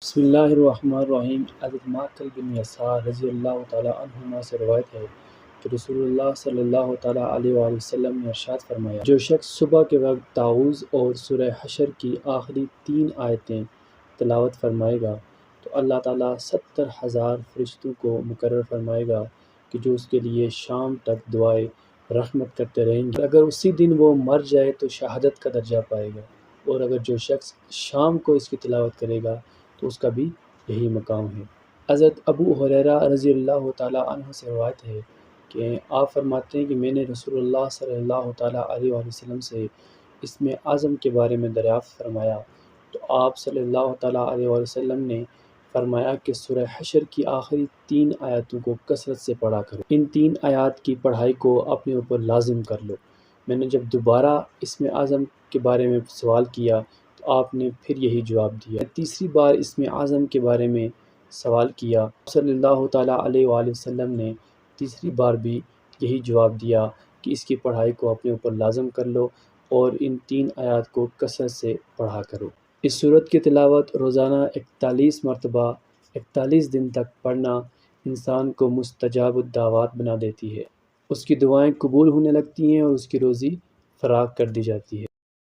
بسم اللہ الرحمن الرحیم۔ حضرت معقل بن یسار رضی اللہ تعالیٰ عنہما سے روایت ہے کہ رسول اللہ صلی اللہ تعالیٰ علیہ وآلہ وسلم نے ارشاد فرمایا، جو شخص صبح کے وقت تعوذ اور سورہ حشر کی آخری 3 آیتیں تلاوت فرمائے گا تو اللہ تعالیٰ 70,000 فرشتوں کو مقرر فرمائے گا کہ جو اس کے لیے شام تک دعائے رحمت کرتے رہیں گے۔ اگر اسی دن وہ مر جائے تو شہادت کا درجہ پائے گا، اور اگر جو شخص شام کو اس کی تلاوت کرے گا تو اس کا بھی یہی مقام ہے۔ حضرت ابو ہریرہ رضی اللہ تعالیٰ عنہ سے روایت ہے کہ آپ فرماتے ہیں کہ میں نے رسول اللہ صلی اللہ تعالیٰ علیہ وآلہ وسلم سے اسم اعظم کے بارے میں دریافت فرمایا تو آپ صلی اللہ تعالیٰ علیہ وآلہ وسلم نے فرمایا کہ سورہ حشر کی آخری 3 آیاتوں کو کثرت سے پڑھا کرو، ان 3 آیات کی پڑھائی کو اپنے اوپر لازم کر لو۔ میں نے جب دوبارہ اسم اعظم کے بارے میں سوال کیا تو آپ نے پھر یہی جواب دیا۔ تیسری بار اسم اعظم کے بارے میں سوال کیا، صلی اللہ تعالیٰ علیہ وآلہ وسلم نے تیسری بار بھی یہی جواب دیا کہ اس کی پڑھائی کو اپنے اوپر لازم کر لو اور ان 3 آیات کو کثرت سے پڑھا کرو۔ اس سورت کی تلاوت روزانہ 41 مرتبہ 41 دن تک پڑھنا انسان کو مستجاب الدعوات بنا دیتی ہے، اس کی دعائیں قبول ہونے لگتی ہیں اور اس کی روزی فراخ کر دی جاتی ہے۔